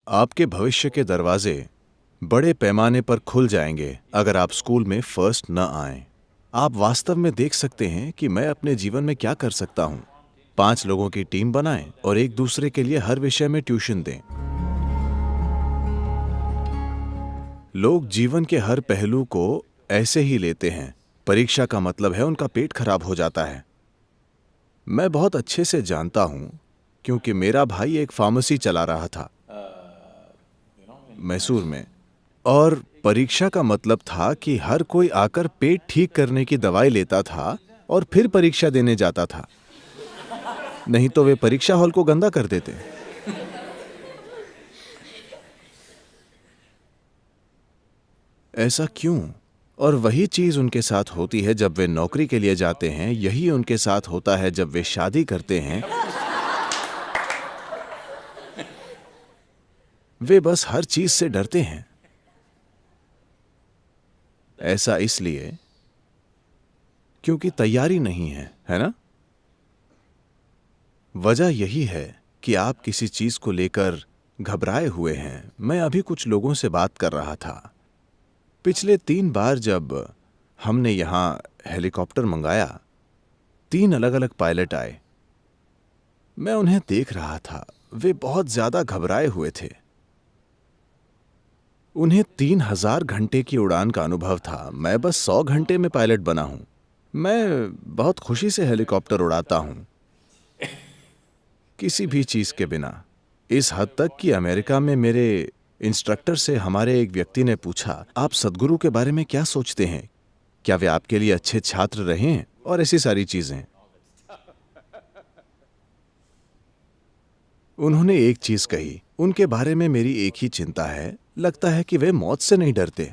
आपके भविष्य के दरवाजे बड़े पैमाने पर खुल जाएंगे अगर आप स्कूल में फर्स्ट न आएं। आप वास्तव में देख सकते हैं कि मैं अपने जीवन में क्या कर सकता हूं। 5 लोगों की टीम बनाएं और एक दूसरे के लिए हर विषय में ट्यूशन दें। लोग जीवन के हर पहलू को ऐसे ही लेते हैं। परीक्षा का मतलब है उनका पेट खराब हो जाता है। मैं बहुत अच्छे से जानता हूं क्योंकि मेरा भाई एक फार्मेसी चला रहा था मैसूर में, और परीक्षा का मतलब था कि हर कोई आकर पेट ठीक करने की दवाई लेता था और फिर परीक्षा देने जाता था, नहीं तो वे परीक्षा हॉल को गंदा कर देते। ऐसा क्यों? और वही चीज उनके साथ होती है जब वे नौकरी के लिए जाते हैं, यही उनके साथ होता है जब वे शादी करते हैं। वे बस हर चीज से डरते हैं। ऐसा इसलिए क्योंकि तैयारी नहीं है ना? वजह यही है कि आप किसी चीज को लेकर घबराए हुए हैं। मैं अभी कुछ लोगों से बात कर रहा था। पिछले 3 बार जब हमने यहां हेलीकॉप्टर मंगाया, 3 अलग अलग पायलट आए। मैं उन्हें देख रहा था, वे बहुत ज्यादा घबराए हुए थे। उन्हें 3000 घंटे की उड़ान का अनुभव था। मैं बस 100 घंटे में पायलट बना हूं। मैं बहुत खुशी से हेलीकॉप्टर उड़ाता हूं, किसी भी चीज के बिना। इस हद तक कि अमेरिका में मेरे इंस्ट्रक्टर से हमारे एक व्यक्ति ने पूछा, आप सदगुरु के बारे में क्या सोचते हैं? क्या वे आपके लिए अच्छे छात्र रहे हैं? और ऐसी सारी चीजें। उन्होंने एक चीज कही, उनके बारे में मेरी एक ही चिंता है, लगता है कि वे मौत से नहीं डरते।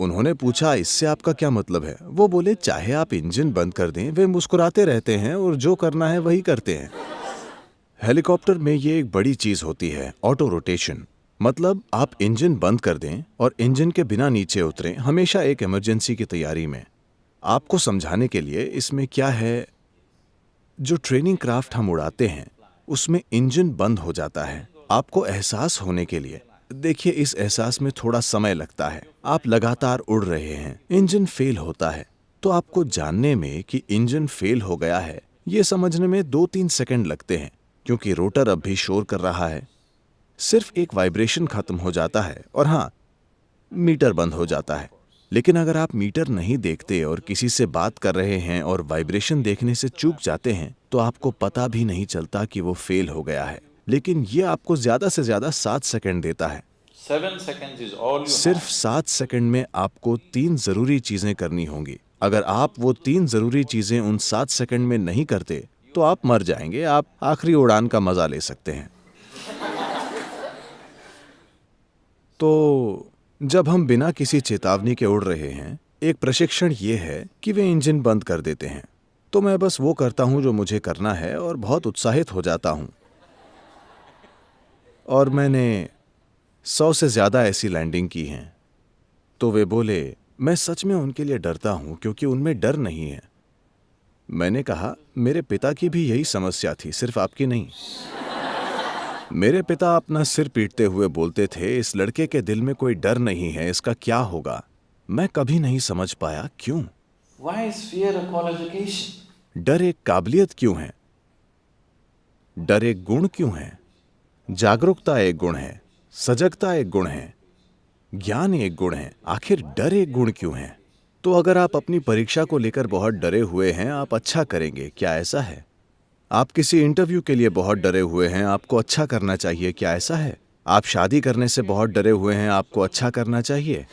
उन्होंने पूछा, इससे आपका क्या मतलब है? वो बोले, चाहे आप इंजन बंद कर दें, वे मुस्कुराते रहते हैं और जो करना है वही करते हैं। हेलीकॉप्टर में ये एक बड़ी चीज होती है, ऑटो रोटेशन। मतलब आप इंजन बंद कर दें और इंजन के बिना नीचे उतरें, हमेशा एक इमरजेंसी की तैयारी में। आपको समझाने के लिए इसमें क्या है, जो ट्रेनिंग क्राफ्ट हम उड़ाते हैं उसमें इंजन बंद हो जाता है, आपको एहसास होने के लिए। देखिए, इस एहसास में थोड़ा समय लगता है। आप लगातार उड़ रहे हैं, इंजन फेल होता है, तो आपको जानने में कि इंजन फेल हो गया है ये समझने में 2-3 सेकंड लगते हैं, क्योंकि रोटर अब भी शोर कर रहा है। सिर्फ एक वाइब्रेशन खत्म हो जाता है और हाँ, मीटर बंद हो जाता है। लेकिन अगर आप मीटर नहीं देखते और किसी से बात कर रहे हैं और वाइब्रेशन देखने से चूक जाते हैं, तो आपको पता भी नहीं चलता कि वो फेल हो गया है। लेकिन ये आपको ज्यादा से ज्यादा 7 सेकंड देता है। 7 seconds is all you सिर्फ have. 7 सेकंड में आपको 3 जरूरी चीजें करनी होंगी। अगर आप वो 3 जरूरी चीजें उन 7 सेकंड में नहीं करते तो आप मर जाएंगे। आप आखिरी उड़ान का मजा ले सकते हैं। तो जब हम बिना किसी चेतावनी के उड़ रहे हैं, एक प्रशिक्षण ये है कि वे इंजन बंद कर देते हैं। तो मैं बस वो करता हूं जो मुझे करना है और बहुत उत्साहित हो जाता हूं। और मैंने 100 से ज्यादा ऐसी लैंडिंग की हैं। तो वे बोले, मैं सच में उनके लिए डरता हूं क्योंकि उनमें डर नहीं है। मैंने कहा, मेरे पिता की भी यही समस्या थी, सिर्फ आपकी नहीं। मेरे पिता अपना सिर पीटते हुए बोलते थे, इस लड़के के दिल में कोई डर नहीं है, इसका क्या होगा? मैं कभी नहीं समझ पाया क्यों। Why is fear a qualification? डर एक काबिलियत क्यों है? डर एक गुण क्यों है? जागरूकता एक गुण है, सजगता एक गुण है, ज्ञान एक गुण है, आखिर डर एक गुण क्यों है? तो अगर आप अपनी परीक्षा को लेकर बहुत डरे हुए हैं, आप अच्छा करेंगे, क्या ऐसा है? आप किसी इंटरव्यू के लिए बहुत डरे हुए हैं, आपको अच्छा करना चाहिए, क्या ऐसा है? आप शादी करने से बहुत डरे हुए हैं, आपको अच्छा करना चाहिए।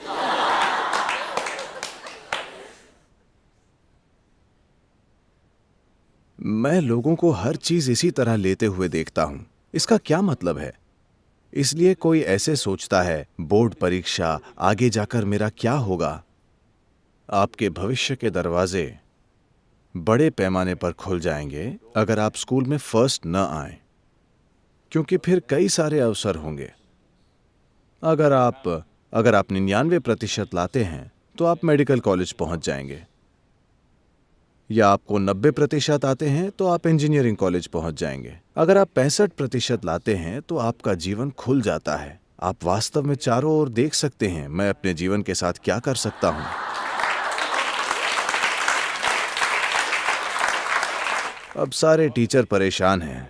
मैं लोगों को हर चीज इसी तरह लेते हुए देखता हूं। इसका क्या मतलब है? इसलिए कोई ऐसे सोचता है, बोर्ड परीक्षा, आगे जाकर मेरा क्या होगा? आपके भविष्य के दरवाजे बड़े पैमाने पर खुल जाएंगे अगर आप स्कूल में फर्स्ट न आए, क्योंकि फिर कई सारे अवसर होंगे। अगर आप 99% लाते हैं तो आप मेडिकल कॉलेज पहुंच जाएंगे। या आपको 90% आते हैं तो आप इंजीनियरिंग कॉलेज पहुंच जाएंगे। अगर आप 65% लाते हैं तो आपका जीवन खुल जाता है। आप वास्तव में चारों ओर देख सकते हैं, मैं अपने जीवन के साथ क्या कर सकता हूं। अब सारे टीचर परेशान हैं।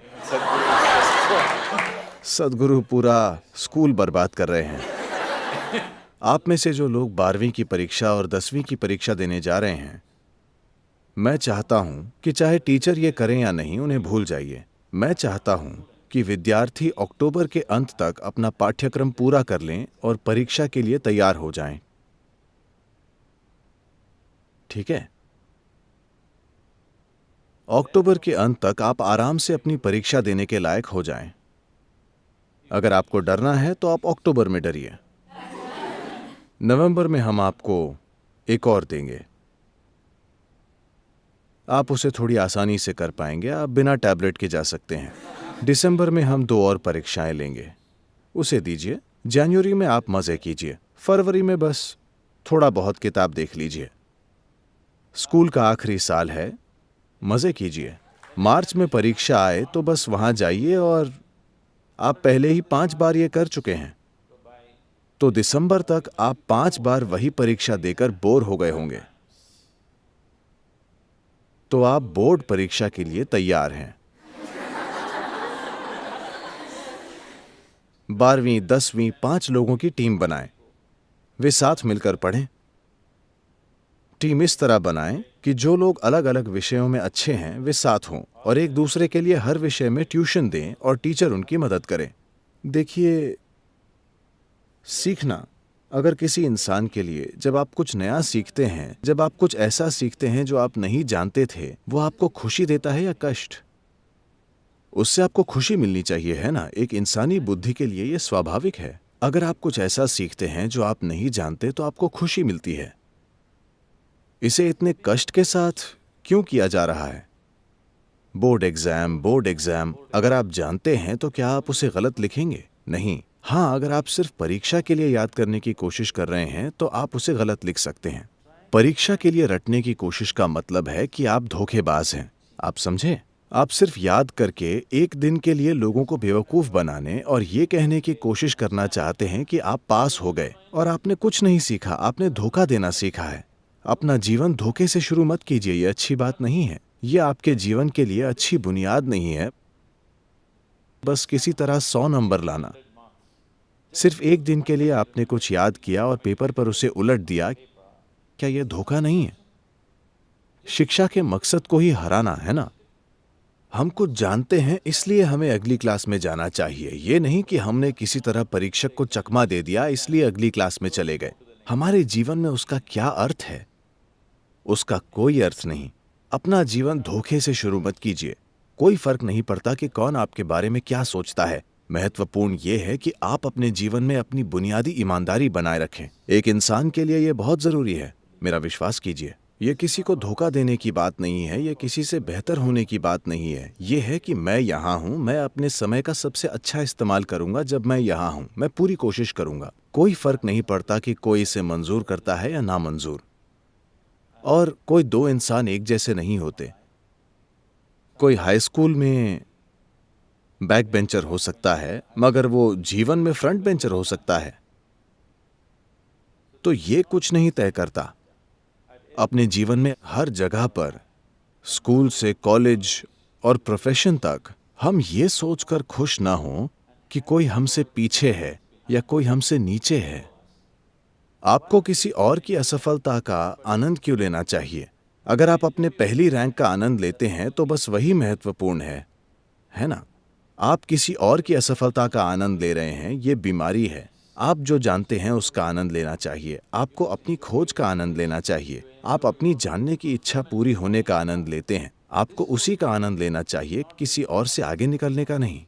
सदगुरु पूरा स्कूल बर्बाद कर रहे हैं। आप में से जो लोग 12वीं की परीक्षा और 10वीं की परीक्षा देने जा रहे हैं, मैं चाहता हूं कि चाहे टीचर ये करें या नहीं, उन्हें भूल जाइए। मैं चाहता हूं कि विद्यार्थी अक्टूबर के अंत तक अपना पाठ्यक्रम पूरा कर लें और परीक्षा के लिए तैयार हो जाएं। ठीक है? अक्टूबर के अंत तक आप आराम से अपनी परीक्षा देने के लायक हो जाएं। अगर आपको डरना है तो आप अक्टूबर में डरिए। नवंबर में हम आपको एक और देंगे। आप उसे थोड़ी आसानी से कर पाएंगे, आप बिना टैबलेट के जा सकते हैं। दिसंबर में हम 2 और परीक्षाएं लेंगे, उसे दीजिए। जनवरी में आप मजे कीजिए। फरवरी में बस थोड़ा बहुत किताब देख लीजिए। स्कूल का आखिरी साल है, मजे कीजिए। मार्च में परीक्षा आए तो बस वहां जाइए और आप पहले ही 5 बार ये कर चुके हैं, तो दिसंबर तक आप 5 बार वही परीक्षा देकर बोर हो गए होंगे। तो आप बोर्ड परीक्षा के लिए तैयार हैं। 12वीं 10वीं 5 लोगों की टीम बनाएं, वे साथ मिलकर पढ़ें। टीम इस तरह बनाएं कि जो लोग अलग अलग विषयों में अच्छे हैं वे साथ हों और एक दूसरे के लिए हर विषय में ट्यूशन दें और टीचर उनकी मदद करें। देखिए, सीखना अगर किसी इंसान के लिए, जब आप कुछ नया सीखते हैं, जब आप कुछ ऐसा सीखते हैं जो आप नहीं जानते थे, वो आपको खुशी देता है या कष्ट? उससे आपको खुशी मिलनी चाहिए, है ना? एक इंसानी बुद्धि के लिए यह स्वाभाविक है। अगर आप कुछ ऐसा सीखते हैं जो आप नहीं जानते तो आपको खुशी मिलती है। इसे इतने कष्ट के साथ क्यों किया जा रहा है? बोर्ड एग्जाम, अगर आप जानते हैं तो क्या आप उसे गलत लिखेंगे? नहीं। हाँ, अगर आप सिर्फ परीक्षा के लिए याद करने की कोशिश कर रहे हैं तो आप उसे गलत लिख सकते हैं। परीक्षा के लिए रटने की कोशिश का मतलब है कि आप धोखेबाज हैं। आप समझे? आप सिर्फ याद करके एक दिन के लिए लोगों को बेवकूफ बनाने और ये कहने की कोशिश करना चाहते हैं कि आप पास हो गए, और आपने कुछ नहीं सीखा, आपने धोखा देना सीखा है। अपना जीवन धोखे से शुरू मत कीजिए, ये अच्छी बात नहीं है। ये आपके जीवन के लिए अच्छी बुनियाद नहीं है। बस किसी तरह 100 नंबर लाना। सिर्फ एक दिन के लिए आपने कुछ याद किया और पेपर पर उसे उलट दिया, क्या यह धोखा नहीं है? शिक्षा के मकसद को ही हराना है ना? हम कुछ जानते हैं इसलिए हमें अगली क्लास में जाना चाहिए। ये नहीं कि हमने किसी तरह परीक्षक को चकमा दे दिया इसलिए अगली क्लास में चले गए। हमारे जीवन में उसका क्या अर्थ है? उसका कोई अर्थ नहीं। अपना जीवन धोखे से शुरू मत कीजिए। कोई फर्क नहीं पड़ता कि कौन आपके बारे में क्या सोचता है। महत्वपूर्ण यह है कि आप अपने जीवन में अपनी बुनियादी ईमानदारी बनाए रखें। एक इंसान के लिए यह बहुत जरूरी है। मेरा विश्वास कीजिए, यह किसी को धोखा देने की बात नहीं है, यह किसी से बेहतर होने की बात नहीं है। यह है कि मैं यहाँ हूँ, मैं अपने समय का सबसे अच्छा इस्तेमाल करूंगा। जब मैं यहाँ हूँ, मैं पूरी कोशिश करूंगा। कोई फर्क नहीं पड़ता कि कोई इसे मंजूर करता है या ना मंजूर। और कोई 2 इंसान एक जैसे नहीं होते। कोई हाई स्कूल में बैक बेंचर हो सकता है, मगर वो जीवन में फ्रंट बेंचर हो सकता है। तो ये कुछ नहीं तय करता। अपने जीवन में हर जगह पर, स्कूल से कॉलेज और प्रोफेशन तक, हम ये सोचकर खुश ना हों कि कोई हमसे पीछे है या कोई हमसे नीचे है। आपको किसी और की असफलता का आनंद क्यों लेना चाहिए? अगर आप अपने पहली रैंक का आनंद लेते हैं तो बस वही महत्वपूर्ण है ना? आप किसी और की असफलता का आनंद ले रहे हैं, ये बीमारी है। आप जो जानते हैं उसका आनंद लेना चाहिए। आपको अपनी खोज का आनंद लेना चाहिए। आप अपनी जानने की इच्छा पूरी होने का आनंद लेते हैं। आपको उसी का आनंद लेना चाहिए, किसी और से आगे निकलने का नहीं।